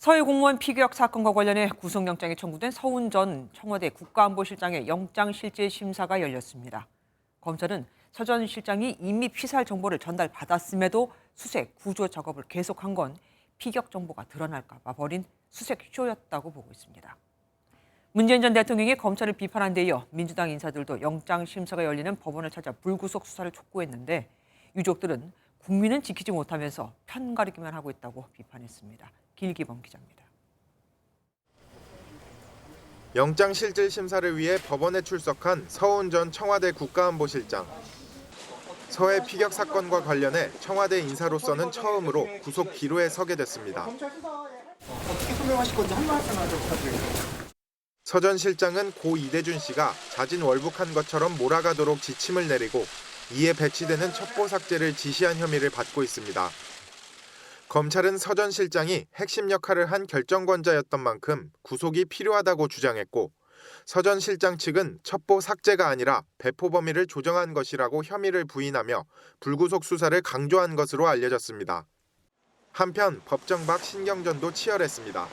서해 공무원 피격 사건과 관련해 구속영장이 청구된 서훈 전 청와대 국가안보실장의 영장실질심사가 열렸습니다. 검찰은 서 전 실장이 이미 피살 정보를 전달받았음에도 수색, 구조 작업을 계속한 건 피격 정보가 드러날까 봐 벌인 수색 쇼였다고 보고 있습니다. 문재인 전 대통령이 검찰을 비판한 데 이어 민주당 인사들도 영장심사가 열리는 법원을 찾아 불구속 수사를 촉구했는데 유족들은 국민은 지키지 못하면서 편가르기만 하고 있다고 비판했습니다. 길기범 기자입니다. 영장실질심사를 위해 법원에 출석한 서훈 전 청와대 국가안보실장. 서해 피격 사건과 관련해 청와대 인사로서는 처음으로 구속 기로에 서게 됐습니다. 어떻게 설명하실 건지 한 말씀만 좀 부탁드립니다. 서 전 실장은 고 이대준 씨가 자진월북한 것처럼 몰아가도록 지침을 내리고 이에 배치되는 첩보 삭제를 지시한 혐의를 받고 있습니다. 검찰은 서 전 실장이 핵심 역할을 한 결정권자였던 만큼 구속이 필요하다고 주장했고 서 전 실장 측은 첩보 삭제가 아니라 배포 범위를 조정한 것이라고 혐의를 부인하며 불구속 수사를 강조한 것으로 알려졌습니다. 한편 법정 밖 신경전도 치열했습니다.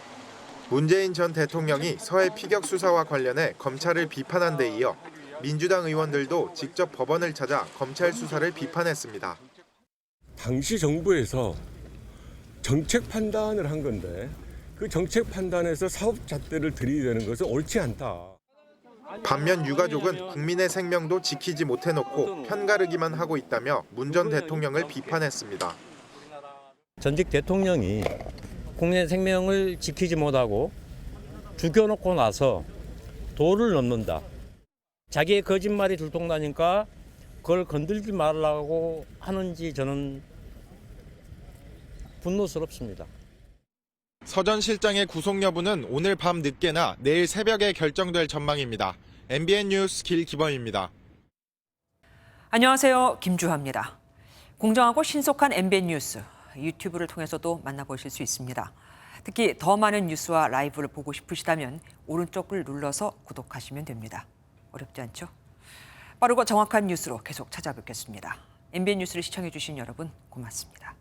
문재인 전 대통령이 서해 피격 수사와 관련해 검찰을 비판한 데 이어 민주당 의원들도 직접 법원을 찾아 검찰 수사를 비판했습니다. 당시 정부에서 정책 판단을 한 건데 그 정책 판단에서 사업 잣대를 들이대는 것은 옳지 않다. 반면 유가족은 국민의 생명도 지키지 못해놓고 편가르기만 하고 있다며 문 전 대통령을 비판했습니다. 전직 대통령이 국민의 생명을 지키지 못하고 죽여놓고 나서 도를 넘는다. 자기의 거짓말이 들통나니까 그걸 건들지 말라고 하는지 저는 분노스럽습니다. 서 전 실장의 구속 여부는 오늘 밤 늦게나 내일 새벽에 결정될 전망입니다. MBN 뉴스 길기범입니다. 안녕하세요. 김주하입니다. 공정하고 신속한 MBN 뉴스, 유튜브를 통해서도 만나보실 수 있습니다. 특히 더 많은 뉴스와 라이브를 보고 싶으시다면 오른쪽을 눌러서 구독하시면 됩니다. 어렵지 않죠? 빠르고 정확한 뉴스로 계속 찾아뵙겠습니다. MBN 뉴스를 시청해주신 여러분 고맙습니다.